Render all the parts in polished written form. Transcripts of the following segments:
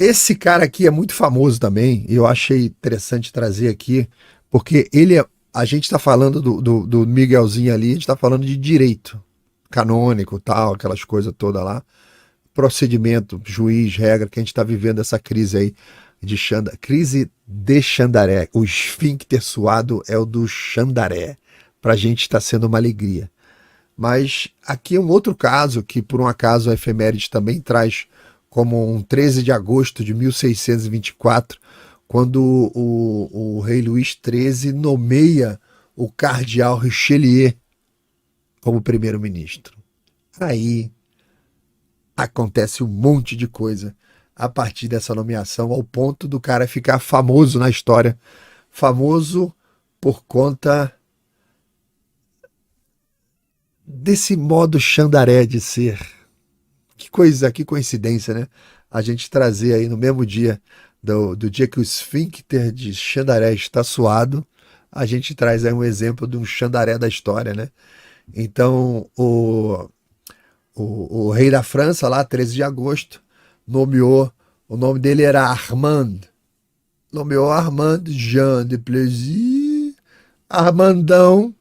Esse cara aqui é muito famoso também, e eu achei interessante trazer aqui, porque ele é. A gente está falando do Miguelzinho ali, a gente está falando de direito canônico, tal, aquelas coisas todas lá. Procedimento, juiz, regra, que a gente está vivendo essa crise aí crise de Xandaré. O esfíncter suado é o do Xandaré. Pra gente está sendo uma alegria. Mas aqui é um outro caso que, por um acaso, a efeméride também traz como um 13 de agosto de 1624, quando o rei Luís XIII nomeia o cardeal Richelieu como primeiro-ministro. Aí acontece um monte de coisa a partir dessa nomeação, ao ponto do cara ficar famoso na história. Famoso por conta desse modo Xandaré de ser. Que coisa, que coincidência, né? A gente trazer aí no mesmo dia do dia que o esfíncter de Xandaré está suado, a gente traz aí um exemplo de um Xandaré da história, né? Então, o rei da França, lá, 13 de agosto, nomeou, o nome dele era Armand, nomeou Armand Jean de Plessis, Armandão,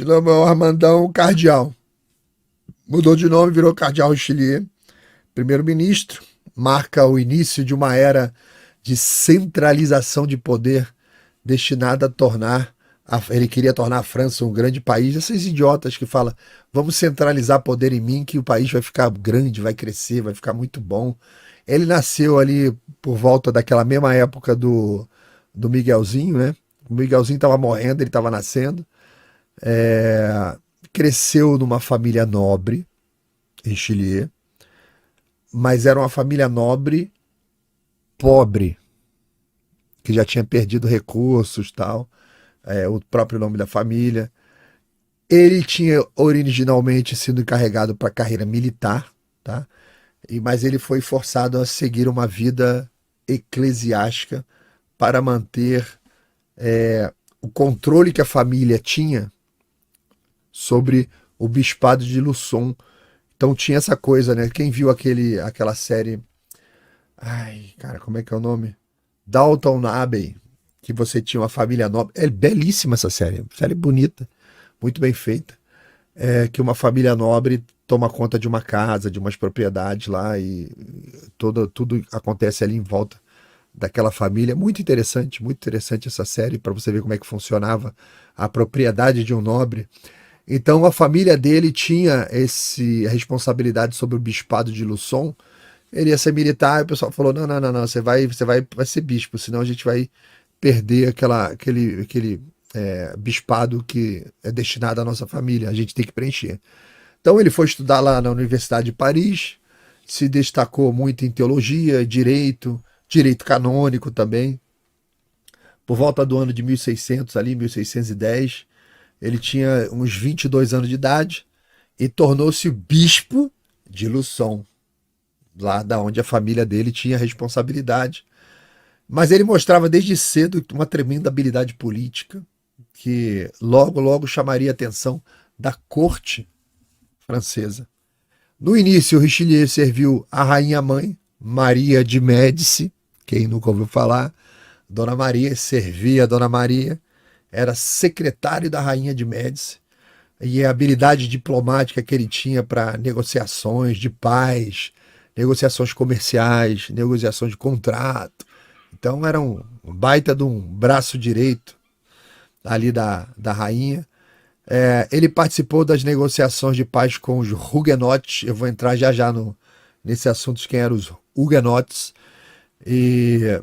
nomeou Armandão cardeal. Mudou de nome, virou cardeal Richelieu, primeiro-ministro, marca o início de uma era de centralização de poder destinada a tornar ele queria tornar a França um grande país. Esses idiotas que falam, vamos centralizar poder em mim, que o país vai ficar grande, vai crescer, vai ficar muito bom. Ele nasceu ali por volta daquela mesma época do Miguelzinho, né? O Miguelzinho estava morrendo, ele estava nascendo. Cresceu numa família nobre, em Chile, mas era uma família nobre, pobre, que já tinha perdido recursos, tal, o próprio nome da família. Ele tinha originalmente sido encarregado para a carreira militar, tá? Mas ele foi forçado a seguir uma vida eclesiástica para manter o controle que a família tinha sobre o bispado de Luçon. Então tinha essa coisa, né? Quem viu aquela série, ai, cara, como é que é o nome? Downton Abbey, que você tinha uma família nobre. É belíssima essa série bonita, muito bem feita. Que uma família nobre toma conta de uma casa, de umas propriedades lá e tudo acontece ali em volta daquela família. Muito interessante essa série para você ver como é que funcionava a propriedade de um nobre. Então a família dele tinha a responsabilidade sobre o bispado de Luçon. Ele ia ser militar e o pessoal falou: não, você vai ser bispo, senão a gente vai perder aquele bispado que é destinado à nossa família, a gente tem que preencher. Então ele foi estudar lá na Universidade de Paris, se destacou muito em teologia, direito canônico também. Por volta do ano de 1600, ali, 1610, ele tinha uns 22 anos de idade e tornou-se bispo de Luçon, lá da onde a família dele tinha responsabilidade. Mas ele mostrava desde cedo uma tremenda habilidade política, que logo chamaria a atenção da corte francesa. No início, o Richelieu serviu a rainha-mãe, Maria de Médici, quem nunca ouviu falar, Dona Maria, servia a Dona Maria, era secretário da rainha de Médici, e a habilidade diplomática que ele tinha para negociações de paz, negociações comerciais, negociações de contrato. Então era um baita de um braço direito ali da rainha. Ele participou das negociações de paz com os Huguenots. Eu vou entrar já nesse assunto de quem eram os Huguenots. E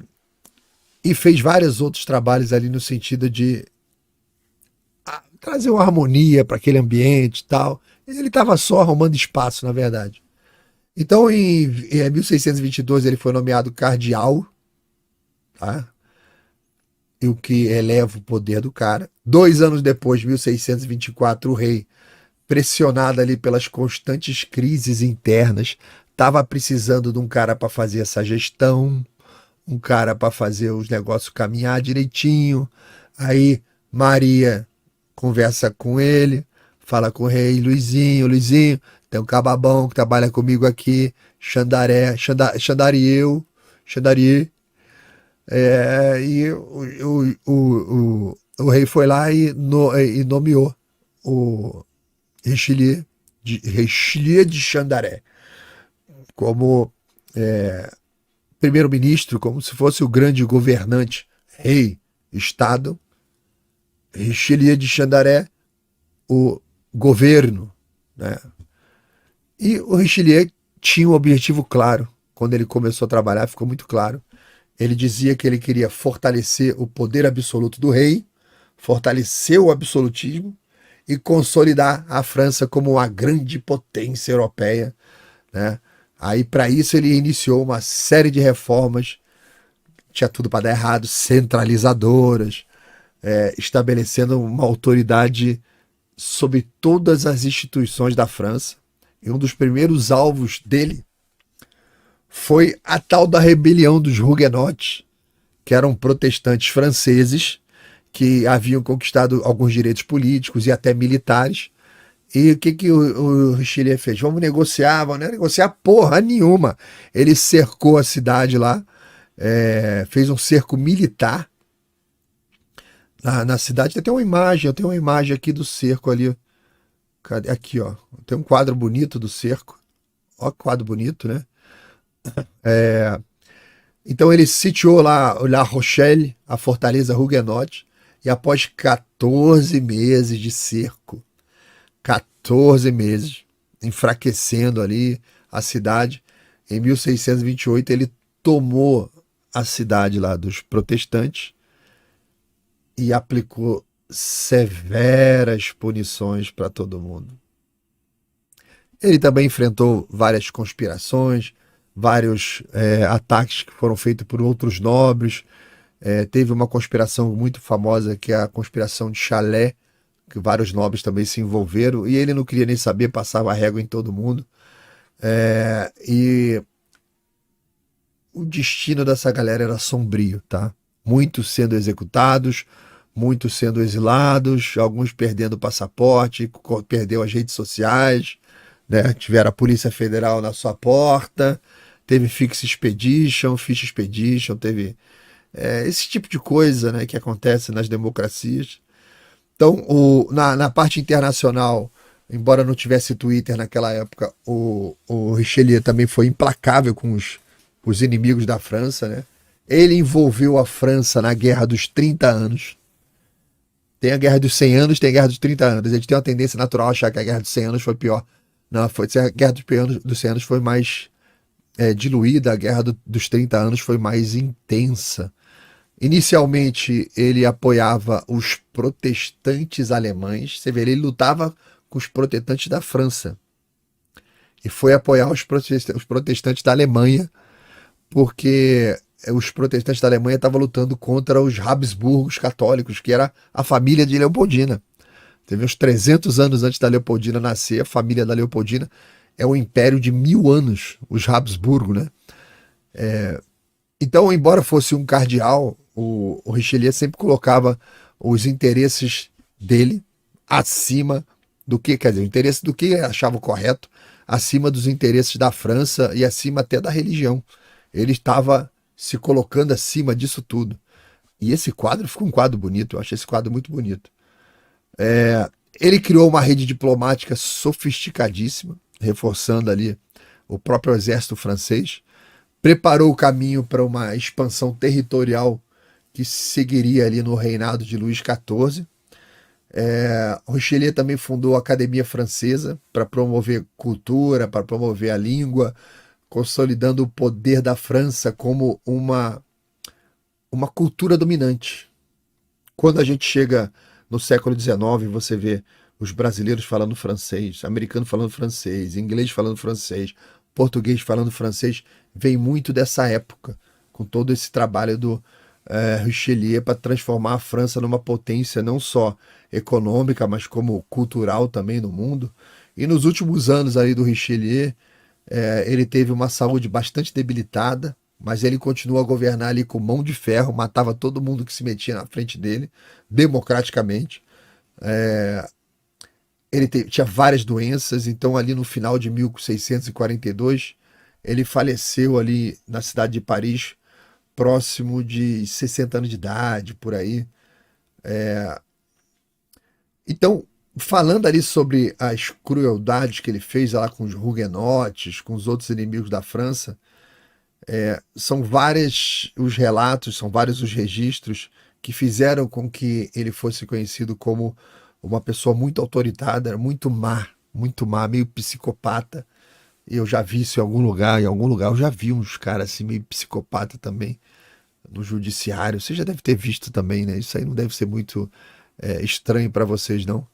fez vários outros trabalhos ali no sentido de trazer uma harmonia para aquele ambiente e tal. Ele estava só arrumando espaço, na verdade. Então, em 1622, ele foi nomeado cardeal, tá? E o que eleva o poder do cara. 2 anos depois, 1624, o rei, pressionado ali pelas constantes crises internas, estava precisando de um cara para fazer essa gestão, um cara para fazer os negócios caminhar direitinho. Aí Maria conversa com ele, fala com o rei: Luizinho, tem um cababão que trabalha comigo aqui, Xandarieu, Chandelier. E o rei foi lá e nomeou o Richelieu de Chandaré como primeiro-ministro, como se fosse o grande governante, rei, Estado. Richelieu de Chandaré, o governo, né? E o Richelieu tinha um objetivo claro. Quando ele começou a trabalhar, ficou muito claro. Ele dizia que ele queria fortalecer o poder absoluto do rei, fortalecer o absolutismo e consolidar a França como uma grande potência europeia, né? Aí, para isso, ele iniciou uma série de reformas, tinha tudo para dar errado, centralizadoras, estabelecendo uma autoridade sobre todas as instituições da França. E um dos primeiros alvos dele foi a tal da rebelião dos Huguenots, que eram protestantes franceses que haviam conquistado alguns direitos políticos e até militares. E o que o Richelieu fez? Vamos negociar porra nenhuma. Ele cercou a cidade lá, fez um cerco militar na cidade. Eu tenho uma imagem aqui do cerco ali. Cadê? Aqui, ó. Tem um quadro bonito do cerco. Ó, que quadro bonito, né? Então ele sitiou lá La Rochelle, a fortaleza Huguenote, e após 14 meses de cerco, 14 meses, enfraquecendo ali a cidade, em 1628 ele tomou a cidade lá dos protestantes e aplicou severas punições para todo mundo. Ele também enfrentou várias conspirações, vários ataques que foram feitos por outros nobres. Teve uma conspiração muito famosa, que é a conspiração de Chalais, que vários nobres também se envolveram, e ele não queria nem saber, passava a régua em todo mundo. E o destino dessa galera era sombrio, tá? Muitos sendo executados, muitos sendo exilados, alguns perdendo o passaporte, perdeu as redes sociais, né? Tiveram a Polícia Federal na sua porta, teve Fish Expedition, teve esse tipo de coisa, né, que acontece nas democracias. Então, na parte internacional, embora não tivesse Twitter naquela época, o Richelieu também foi implacável com os inimigos da França, né? Ele envolveu a França na Guerra dos 30 anos. Tem a Guerra dos 100 anos, tem a Guerra dos 30 anos. A gente tem uma tendência natural a achar que a Guerra dos 100 anos foi pior. Não, a Guerra dos 100 anos foi mais diluída, a Guerra dos 30 anos foi mais intensa. Inicialmente, ele apoiava os protestantes alemães. Você vê, ele lutava com os protestantes da França. E foi apoiar os protestantes da Alemanha, porque os protestantes da Alemanha estavam lutando contra os Habsburgos católicos, que era a família de Leopoldina. Teve uns 300 anos antes da Leopoldina nascer, a família da Leopoldina é um império de 1000 anos, os Habsburgo, né? Então, embora fosse um cardeal, o Richelieu sempre colocava os interesses dele acima do que, quer dizer, o interesse do que achava correto, acima dos interesses da França e acima até da religião. Ele estava se colocando acima disso tudo. E esse quadro ficou um quadro bonito, eu acho esse quadro muito bonito. Ele criou uma rede diplomática sofisticadíssima, reforçando ali o próprio exército francês, preparou o caminho para uma expansão territorial que seguiria ali no reinado de Luís XIV. Richelieu também fundou a Academia Francesa para promover cultura, para promover a língua, consolidando o poder da França como uma cultura dominante. Quando a gente chega no século XIX, você vê os brasileiros falando francês, americano falando francês, inglês falando francês, português falando francês, vem muito dessa época, com todo esse trabalho do Richelieu para transformar a França numa potência não só econômica, mas como cultural também no mundo. E nos últimos anos aí do Richelieu, ele teve uma saúde bastante debilitada, mas ele continua a governar ali com mão de ferro, matava todo mundo que se metia na frente dele, democraticamente. Ele tinha várias doenças, então ali no final de 1642, Ele faleceu ali na cidade de Paris, próximo de 60 anos de idade, por aí. Então, falando ali sobre as crueldades que ele fez lá com os huguenotes, com os outros inimigos da França, são vários os relatos, são vários os registros que fizeram com que ele fosse conhecido como uma pessoa muito autoritária, muito má, meio psicopata. Eu já vi isso em algum lugar eu já vi uns caras assim meio psicopata também no judiciário. Você já deve ter visto também, né? Isso aí não deve ser muito estranho para vocês, não.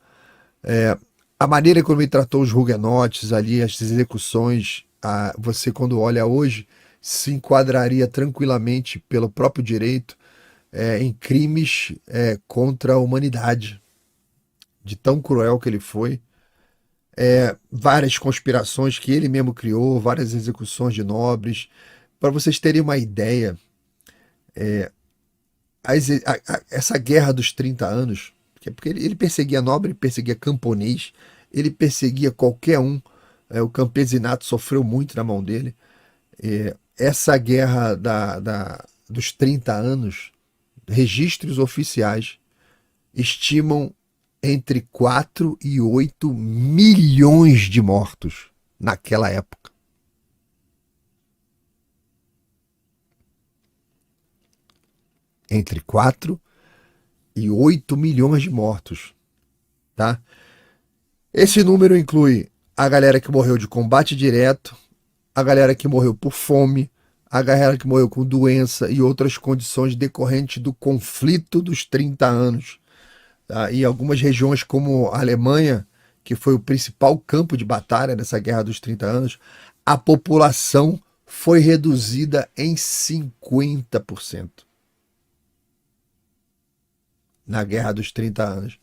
É, a maneira como ele tratou os huguenotes ali, as execuções, você quando olha hoje, se enquadraria tranquilamente pelo próprio direito em crimes contra a humanidade, de tão cruel que ele foi. Várias conspirações que ele mesmo criou, várias execuções de nobres. Para vocês terem uma ideia, essa guerra dos 30 anos, porque ele perseguia nobre, perseguia camponês, ele perseguia qualquer um. O campesinato sofreu muito na mão dele. Essa guerra dos 30 anos, registros oficiais estimam entre 4 e 8 milhões de mortos naquela época. Entre 4 e 8 milhões de mortos, tá? Esse número inclui a galera que morreu de combate direto, a galera que morreu por fome, a galera que morreu com doença e outras condições decorrentes do conflito dos 30 anos. Tá? Em algumas regiões como a Alemanha, que foi o principal campo de batalha nessa guerra dos 30 anos, a população foi reduzida em 50% na guerra dos 30 anos,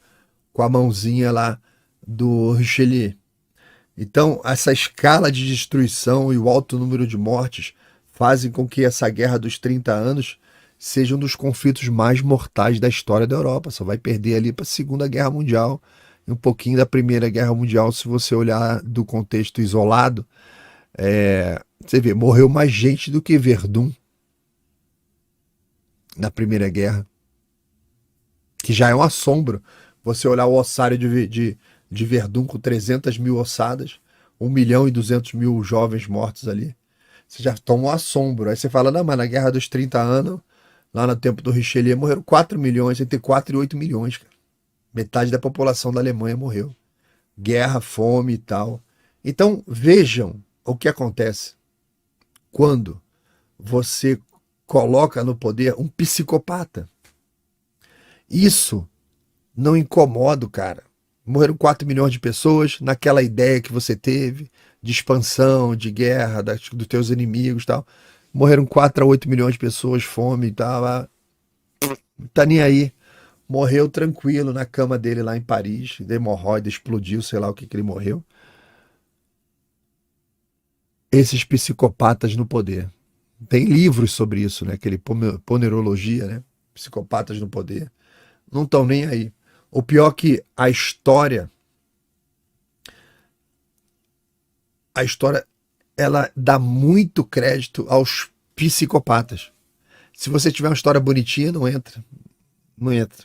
com a mãozinha lá do Richelieu. Então, essa escala de destruição e o alto número de mortes fazem com que essa guerra dos 30 anos seja um dos conflitos mais mortais da história da Europa. Só vai perder ali para a Segunda Guerra Mundial e um pouquinho da Primeira Guerra Mundial, se você olhar do contexto isolado. Você vê, morreu mais gente do que Verdun na Primeira Guerra, que já é um assombro. Você olhar o ossário de Verdun com 300 mil ossadas, 1.200.000 jovens mortos ali. Você já toma um assombro. Aí você fala, não, mas na Guerra dos 30 anos, lá no tempo do Richelieu, morreram 4 milhões, entre 4 e 8 milhões. Cara. Metade da população da Alemanha morreu. Guerra, fome e tal. Então, vejam o que acontece quando você coloca no poder um psicopata. Isso não incomoda o cara. Morreram 4 milhões de pessoas naquela ideia que você teve de expansão, de guerra, dos teus inimigos e tal. Morreram 4 a 8 milhões de pessoas, fome e tal. Não tá nem aí. Morreu tranquilo na cama dele lá em Paris. De hemorroida, explodiu, sei lá o que ele morreu. Esses psicopatas no poder. Tem livros sobre isso, né? Aquele ponerologia, né? Psicopatas no poder. Não estão nem aí. O pior é que a história, ela dá muito crédito aos psicopatas. Se você tiver uma história bonitinha, não entra. Não entra.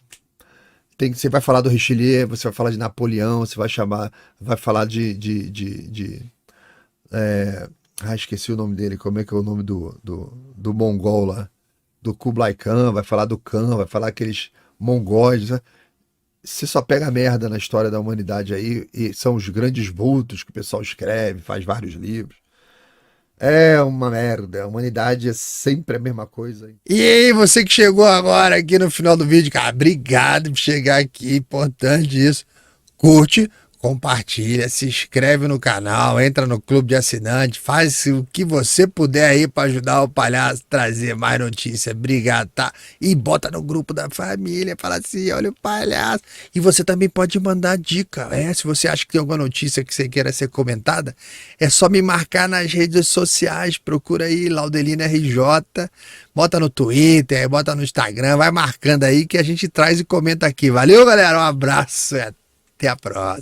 Você vai falar do Richelieu, você vai falar de Napoleão, você vai falar esqueci o nome dele, como é que é o nome do mongol lá? Do Kublai Khan, vai falar do Khan, vai falar aqueles mongóis, né? Você só pega merda na história da humanidade aí, e são os grandes vultos que o pessoal escreve, faz vários livros. É uma merda, a humanidade é sempre a mesma coisa. E aí, você que chegou agora aqui no final do vídeo, cara, obrigado por chegar aqui, importante isso. Curte, compartilha, se inscreve no canal, entra no clube de assinantes, faz o que você puder aí para ajudar o palhaço a trazer mais notícia. Obrigado, tá? E bota no grupo da família, fala assim, olha o palhaço. E você também pode mandar dica, se você acha que tem alguma notícia que você queira ser comentada, é só me marcar nas redes sociais, procura aí Laudelino RJ, bota no Twitter, bota no Instagram, vai marcando aí que a gente traz e comenta aqui. Valeu, galera, um abraço e até a próxima.